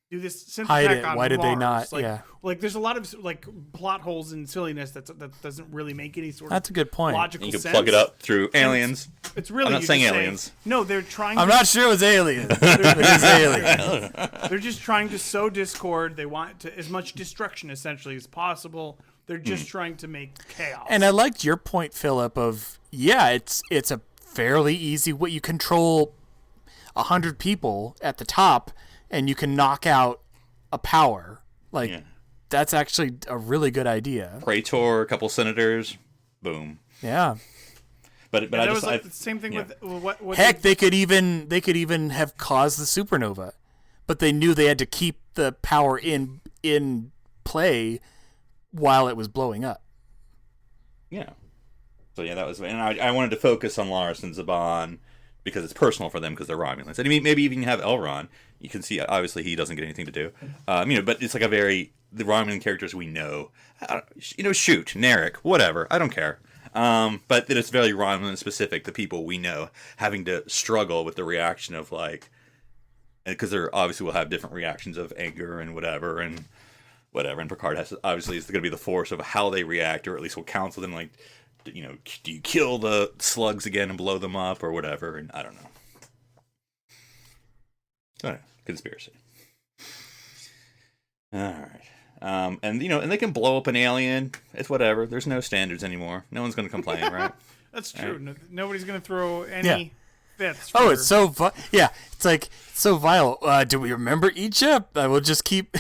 do this? Hide it. Why did they Mars? not? Like there's a lot of like plot holes and silliness that doesn't really make any sort of That's a good point. Logical you can sense. plug it up through aliens. It's really I'm not saying aliens. No, they're trying. I'm not sure it was aliens. It was aliens. They're just trying to sow discord. They want as much destruction essentially as possible. They're just trying to make chaos. And I liked your point, Philip, of it's a fairly easy way. You control 100 people at the top, and you can knock out a power. That's actually a really good idea. Praetor, a couple senators, boom. Yeah. But I just the same thing with what heck, they could even have caused the supernova, but they knew they had to keep the power in play while it was blowing up. Yeah. So that was, and I wanted to focus on Laris and Zhaban because it's personal for them because they're Romulans. And maybe even you have Elrond. You can see obviously he doesn't get anything to do. But it's like the Romulan characters we know. Shoot, Narek, whatever. I don't care. But that it's very Romulan specific. The people we know having to struggle with the reaction of because they're obviously will have different reactions of anger and whatever. And Picard is going to be the force of how they react, or at least will counsel them do you kill the slugs again and blow them up or whatever? And I don't know. All right, conspiracy. All right. And they can blow up an alien. It's whatever. There's no standards anymore. No one's going to complain, right? That's true. Right. Nobody's going to throw any... Yeah. Fits it's so it's like so vile. Do we remember Egypt? We'll just keep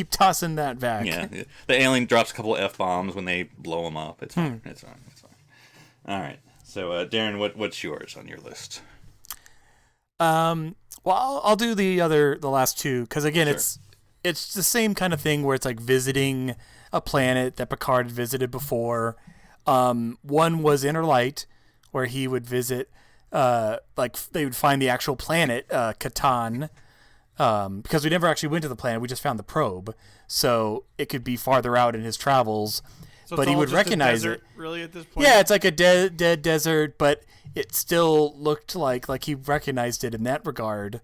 tossing that back. Yeah, the alien drops a couple of F-bombs when they blow them up. It's fine. It's fine. All right. So, Darren, what's yours on your list? Well, I'll do the last two because again, sure. it's the same kind of thing where it's like visiting a planet that Picard had visited before. One was Inner Light, where he would visit. They would find the actual planet, Catan, because we never actually went to the planet. We just found the probe, so it could be farther out in his travels. So but he would recognize it. Really, at this point, yeah, it's like a dead desert, but it still looked like he recognized it in that regard.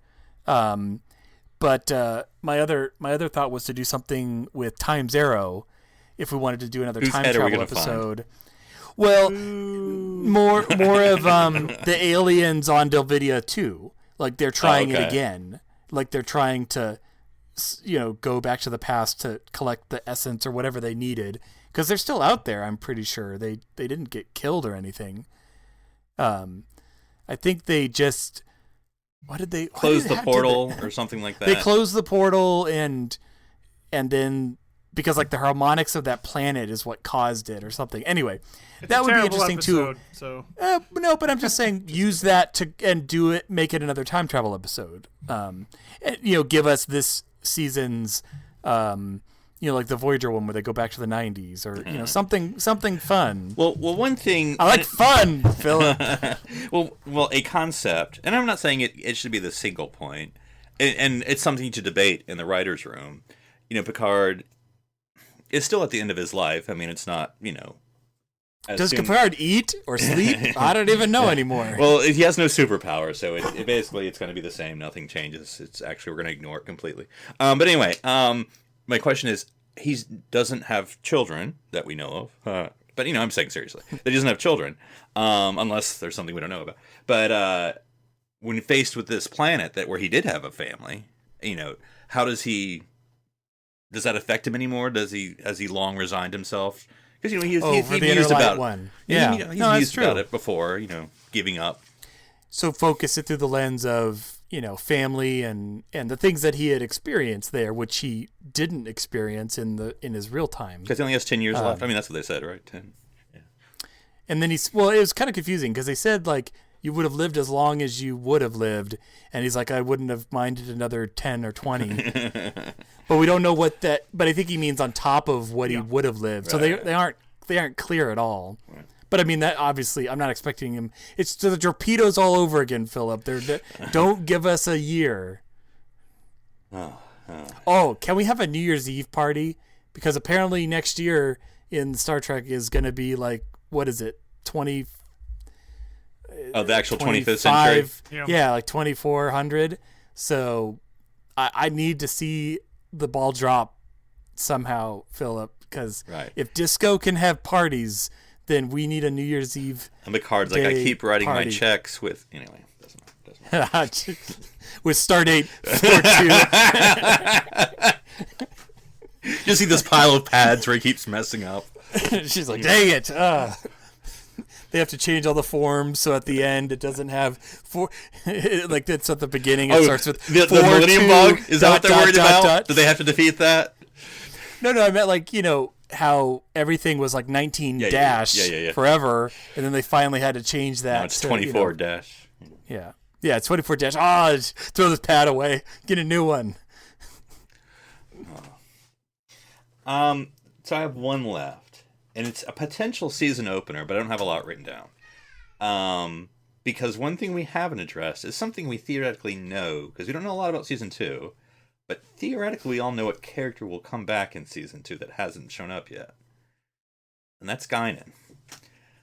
But my other thought was to do something with Time's Arrow, if we wanted to do another Whose time head are we travel gonna episode. Well, more of the aliens on Delvidia 2. Like they're trying it again. Like they're trying to, go back to the past to collect the essence or whatever they needed, because they're still out there. I'm pretty sure they didn't get killed or anything. I think they just close the portal or something like that. They closed the portal and then because like the harmonics of that planet is what caused it or something. Anyway, that would be interesting episode, too. So No, but I'm just saying use that make it another time travel episode. And, give us this season's like the Voyager one where they go back to the 90s or something fun. Well, one thing I like fun, Philip. well, a concept, and I'm not saying it should be the single point, and it's something to debate in the writers' room. Picard is still at the end of his life. I mean, it's not Does Picard eat or sleep? I don't even know anymore. Well, he has no superpower, so it basically it's going to be the same. Nothing changes. It's actually we're going to ignore it completely. But anyway, my question is, he doesn't have children that we know of. But I'm saying seriously that he doesn't have children, unless there's something we don't know about. But when faced with this planet where he did have a family, how does he? Does that affect him anymore? Has he long resigned himself? Because he's mused about one. Yeah, he's mused about it before. Giving up. So focus it through the lens of family and the things that he had experienced there, which he didn't experience in his real time. Because he only has 10 years left. I mean, that's what they said, right? 10. Yeah. And then it was kind of confusing because they said like you would have lived as long as you would have lived, and he's like, I wouldn't have minded another 10 or 20. But we don't know what that. But I think he means on top of what he would have lived. So they aren't clear at all. Right. But I mean that obviously I'm not expecting him. It's the torpedoes all over again, Philip. Don't give us a year. Oh, can we have a New Year's Eve party? Because apparently next year in Star Trek is going to be like, what is it, 20? Oh, the actual 25th century. Yeah, like 2400. So I need to see the ball drop somehow, Philip. Because if disco can have parties, then we need a New Year's Eve. And Picard's like, I keep writing my checks with anyway. Doesn't with Stardate 42. You see this pile of pads where he keeps messing up. She's like, dang it! They have to change all the forms, so at the end it doesn't have four. Like it's at the beginning. It starts with the Millennium Bug. Is that what they're worried about? Do they have to defeat that? No, I meant like how everything was like 19 dash forever, and then they finally had to change that. No, it's 24 dash. Yeah, it's 24 dash. Throw this pad away. Get a new one. So I have one left, and it's a potential season opener, but I don't have a lot written down. Because one thing we haven't addressed is something we theoretically know, because we don't know a lot about season 2. But theoretically, we all know what character will come back in season 2 that hasn't shown up yet. And that's Guinan.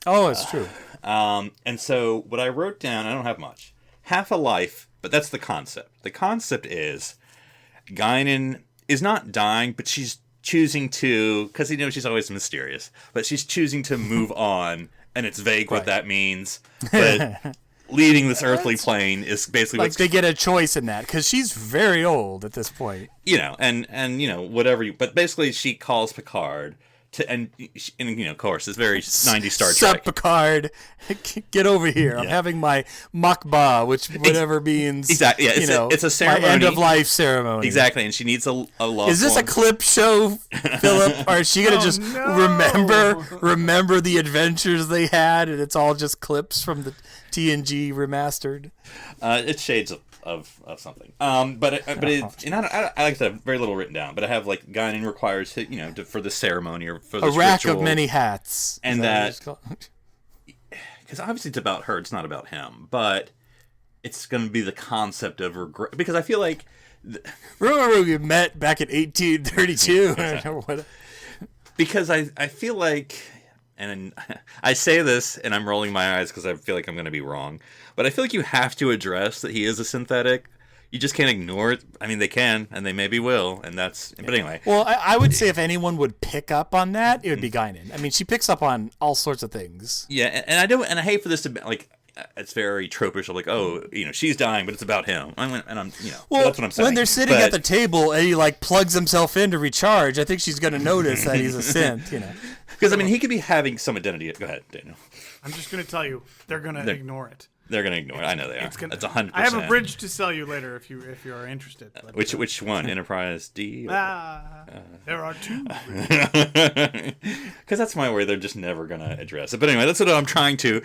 Oh, it's true. And so what I wrote down, I don't have much. Half a life, but that's the concept. The concept is Guinan is not dying, but she's choosing to, because she's always mysterious, but she's choosing to move on, and it's vague what that means. But leaving this earthly plane is basically like they get a choice in that because she's very old at this point. And whatever but basically she calls Picard to, and of course it's very 90s Star Trek. Sup, Picard, get over here. I'm having my makba, which whatever means exactly. Yeah, it's a ceremony, my end of life ceremony. Exactly, and she needs a loved Is this one. a clip show, Philip? Or is she gonna remember the adventures they had, and it's all just clips from the TNG remastered? It's shades of something. But I like to have very little written down. But I have like Guinan requires for the ceremony or for this a rack ritual, of many hats, and that because obviously it's about her, it's not about him. But it's going to be the concept of regret, because I feel like remember we met back in 1832. Because I feel like. And I say this, and I'm rolling my eyes because I feel like I'm going to be wrong. But I feel like you have to address that he is a synthetic. you just can't ignore it. I mean, they can, and they maybe will, and that's. But anyway. Well, I would say if anyone would pick up on that, it would be Guinan. I mean, she picks up on all sorts of things. Yeah, and I hate for this to be like. It's very tropish of like, oh, she's dying, but it's about him. Well, that's what I'm saying. When they're sitting at the table and he like plugs himself in to recharge, I think she's going to notice that he's a synth, Because I mean, he could be having some identity. Go ahead, Daniel. I'm just going to tell you, they're going to ignore it. They're going to ignore it. I know they are. It's 100%. I have a bridge to sell you later if you are interested. But, which one? Enterprise D? There are two. Because that's my way. They're just never going to address it. But anyway, that's what I'm trying to.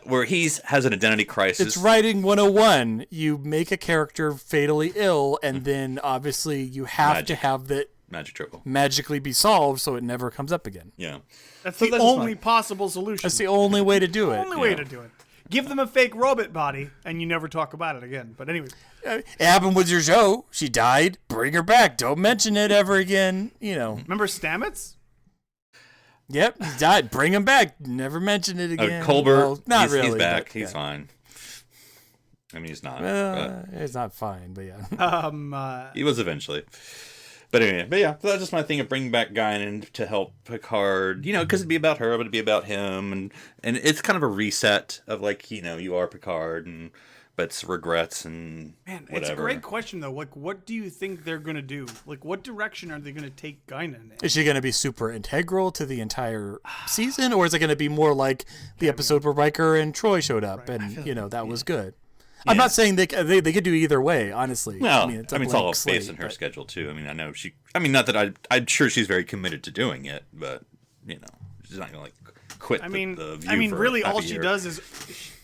Where has an identity crisis. It's writing 101. You make a character fatally ill, and then obviously you have to have that magic triple magically be solved so it never comes up again. Yeah. That's the only possible solution. That's the only way to do it. The only way to do it. Give them a fake robot body, and you never talk about it again. But anyway. It happened with your show. She died. Bring her back. Don't mention it ever again. Remember Stamets? Yep, he died. Bring him back. Never mention it again. Colbert, well, not really. He's back. But, he's fine. I mean, he's not. It's not fine, but yeah. He was eventually. But anyway, that's just my thing of bringing back Guinan to help Picard, because it'd be about her, but it'd be about him, and it's kind of a reset of like, you are Picard, but it's regrets and whatever. It's a great question though. Like, what do you think they're gonna do? Like, what direction are they gonna take Guinan in? Is she gonna be super integral to the entire season, or is it gonna be more like the episode where Riker and Troy showed up, and that was good? I'm not saying they could do either way, honestly. Well, it's all based on her schedule too. I mean, I know not that I'm sure she's very committed to doing it, but she's not gonna like quit. The View for really, half all a she year. does is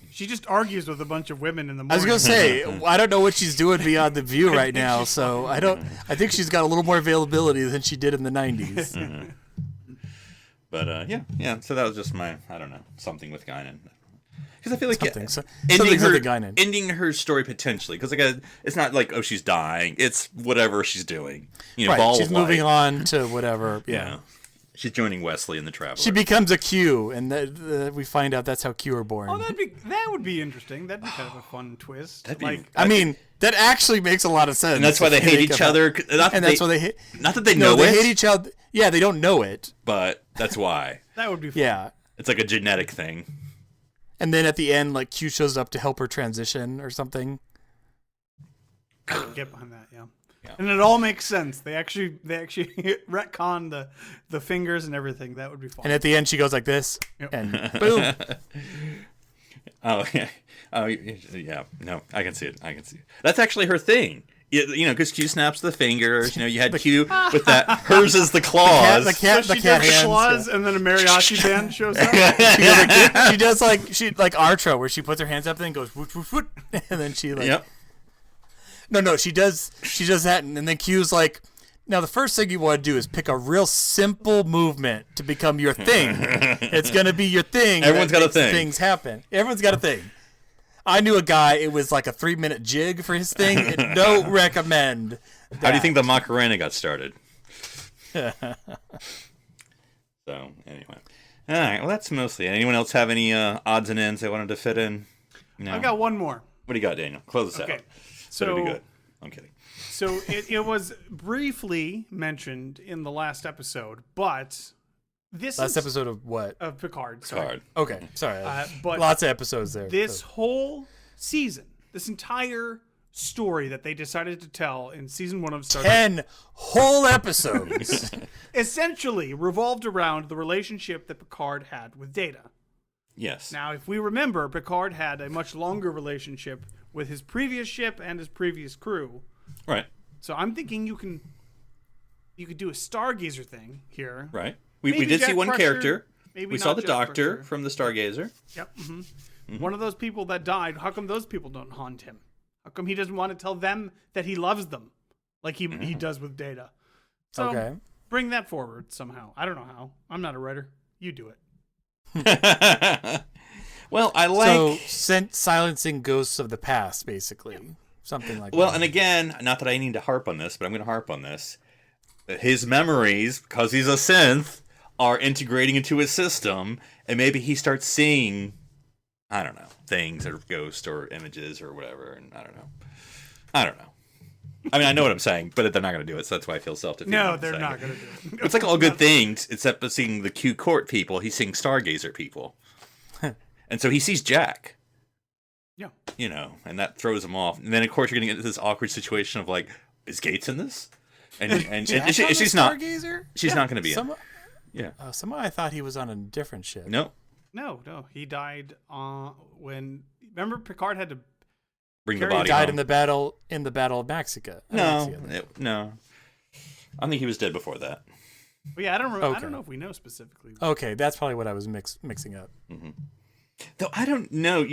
she just argues with a bunch of women in the morning. I was gonna say I don't know what she's doing beyond the View right now, so I think she's got a little more availability than she did in the '90s. But yeah. So that was just my something with Guinan. Because I feel like ending her story potentially. Because it's not like it's dying. It's whatever she's doing. Right. She's moving on to whatever. Yeah. She's joining Wesley in the Traveler. She becomes a Q, and we find out that's how Q are born. Oh, that would be interesting. That'd be kind of a fun twist. That actually makes a lot of sense. And that's why they hate each other. That's why they hate. Not that they know it. They hate each other. Yeah, they don't know it. But that's why. That would be fun. Yeah. It's like a genetic thing. And then at the end, like Q shows up to help her transition or something. Get behind that, yeah. And it all makes sense. They actually retcon the fingers and everything. That would be fun. And at the end, she goes like this, and boom. Oh yeah. No, I can see it. That's actually her thing. Because Q snaps the fingers. You had Q with that. Hers is the claws. The cat hands. Claws, and then a mariachi band shows up. She does like Artra, where she puts her hands up and then goes woot woot woot, and then she like. Yep. No, she does that, and then Q's like, now the first thing you want to do is pick a real simple movement to become your thing. It's gonna be your thing. Everyone's got a thing. Things happen. Everyone's got a thing. I knew a guy, it was like a 3-minute jig for his thing, and don't recommend that. How do you think the Macarena got started? So, anyway. All right, well, that's mostly it. Anyone else have any odds and ends they wanted to fit in? No? I got one more. What do you got, Daniel? Close us out. So, be good. I'm kidding. So, it was briefly mentioned in the last episode, but... episode of what? Of Picard. Sorry. Picard. Okay, sorry. But lots of episodes there. This whole season, this entire story that they decided to tell in season 1 of Star Trek, 10 whole episodes, essentially revolved around the relationship that Picard had with Data. Yes. Now, if we remember, Picard had a much longer relationship with his previous ship and his previous crew. Right. So I'm thinking you could do a Stargazer thing here. Right. We did see one character. We saw the Doctor from the Stargazer. Yep. Mm-hmm. One of those people that died. How come those people don't haunt him? How come he doesn't want to tell them that he loves them, like he does with Data? So bring that forward somehow. I don't know how. I'm not a writer. You do it. Well, I like silencing ghosts of the past, basically, something like that. Well, and again, not that I need to harp on this, but I'm going to harp on this. His memories, because he's a synth, are integrating into his system, and maybe he starts seeing, I don't know, things or ghosts or images or whatever, and I don't know. I don't know. I mean, I know what I'm saying, but they're not going to do it, so that's why I feel self-defeating. No, they're not going to do it. It's like all good things, except for seeing the Q Court people, he's seeing Stargazer people. And so he sees Jack. Yeah. You know, and that throws him off. And then, of course, you're going to get into this awkward situation of, like, is Gates in this? And she's not. She's not going to be in. Yeah. Somehow I thought he was on a different ship. No. No. He died when... Remember, Picard had to... Bring the body died home. in the battle of Maxica. No. I think he was dead before that. Well, yeah, I don't know if we know specifically. Okay, that's probably what I was mixing up. Mm-hmm. Though I don't know.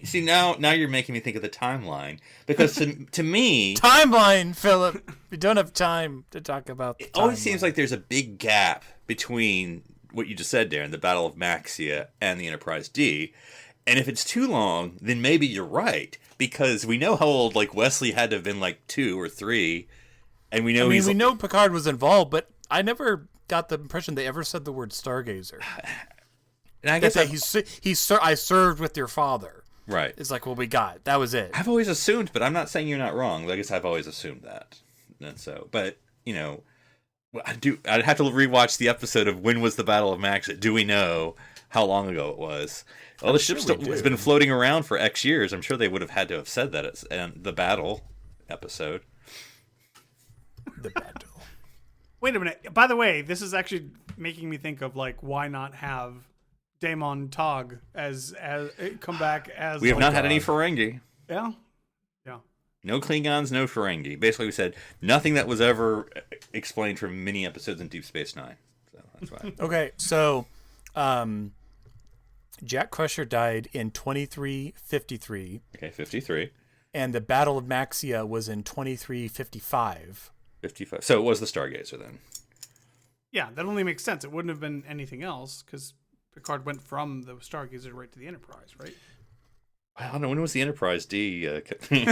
See now you're making me think of the timeline because to me timeline, Philip. We don't have time to talk about. It always seems like there's a big gap between what you just said, Darren, the Battle of Maxia and the Enterprise D. And if it's too long, then maybe you're right. Because we know how old, like, Wesley had to have been, like, 2 or 3. And we know we know Picard was involved, but I never got the impression they ever said the word Stargazer. And I guess I served with your father. Right. It's like, well, we got it. That was it. I've always assumed, but I'm not saying you're not wrong. I guess I've always assumed that. And so, but, you know, I'd have to rewatch the episode of when was the Battle of Maxia. Do we know how long ago it was? Well, the ship has been floating around for X years. I'm sure they would have had to have said that in the battle episode. The battle. Wait a minute. By the way, this is actually making me think of, like, why not have Damon Tog as come back as... We have not had any Ferengi. Yeah. No Klingons, no Ferengi. Basically, we said nothing that was ever explained from many episodes in Deep Space Nine. So that's why. Okay, so... Jack Crusher died in 2353. Okay, 53. And the Battle of Maxia was in 2355. 55. So it was the Stargazer then. Yeah, that only makes sense. It wouldn't have been anything else because Picard went from the Stargazer right to the Enterprise, right? I don't know. When was the Enterprise D? When So did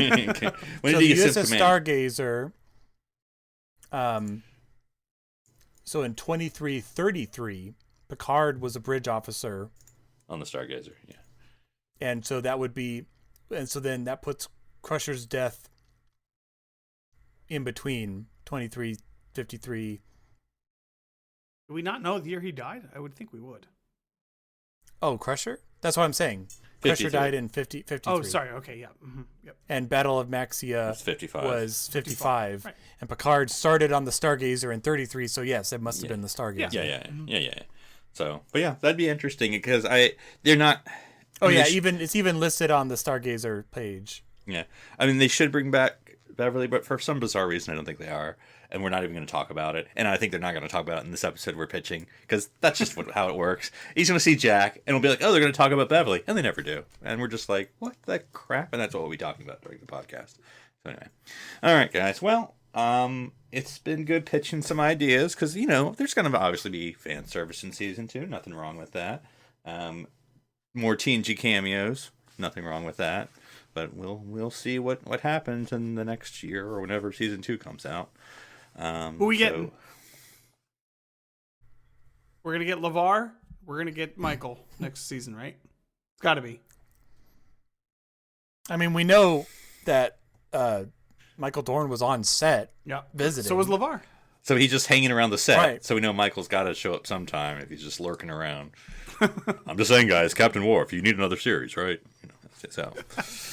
he the assume USS command? Stargazer. So in 2333, Picard was a bridge officer. On the Stargazer, yeah. And so that would be... And so then that puts Crusher's death in between 2353. Do we not know the year he died? I would think we would. Oh, Crusher? That's what I'm saying. Crusher 53. died in 53. Oh, sorry. Okay, yeah. Mm-hmm. Yep. And Battle of Maxia It's 55. was 55. Right. And Picard started on the Stargazer in 33, so yes, it must have been the Stargazer. Yeah. So, but yeah, that'd be interesting because they're not. Oh yeah, it's even listed on the Stargazer page. Yeah, I mean they should bring back Beverly, but for some bizarre reason I don't think they are, and we're not even going to talk about it. And I think they're not going to talk about it in this episode we're pitching because that's just how it works. He's going to see Jack, and we'll be like, oh, they're going to talk about Beverly, and they never do, and we're just like, what the crap? And that's what we'll be talking about during the podcast. So anyway, all right, guys. Well, it's been good pitching some ideas because there's going to obviously be fan service in season 2. Nothing wrong with that. More TNG cameos. Nothing wrong with that. But we'll see what happens in the next year or whenever season 2 comes out. Who we getting? We're gonna get LeVar. We're gonna get Michael next season, right? It's got to be. I mean, we know that Michael Dorn was on set visiting. So was LeVar. So he's just hanging around the set. Right. So we know Michael's got to show up sometime if he's just lurking around. I'm just saying, guys, Captain Worf, you need another series, right? So.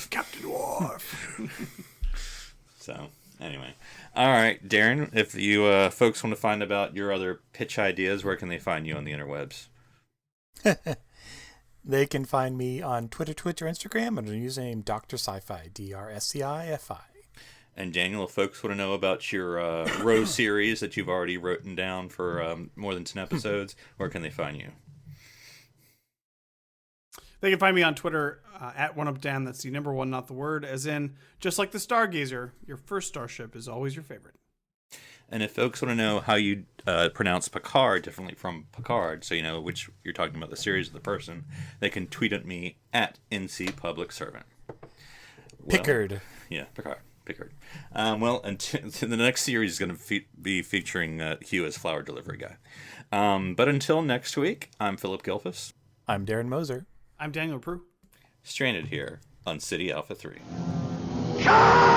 Captain Worf. So, anyway. All right, Darren, if you folks want to find about your other pitch ideas, where can they find you on the interwebs? They can find me on Twitter, Twitch, or Instagram under the username Dr. Sci-Fi, DrSciFi. And Daniel, if folks want to know about your Rose series that you've already written down for more than 10 episodes, where can they find you? They can find me on Twitter at OneUpDan. That's the number one, not the word. As in, just like the Stargazer, your first starship is always your favorite. And if folks want to know how you pronounce Picard differently from Picard, so you know which you're talking about, the series or the person, they can tweet at me at NCPublicServant. Picard. Yeah, Picard. Well, until the next series is going to be featuring Hugh as flower delivery guy. But until next week, I'm Philip Gilfus. I'm Darren Moser. I'm Daniel Prue. Stranded here on City Alpha 3. Come!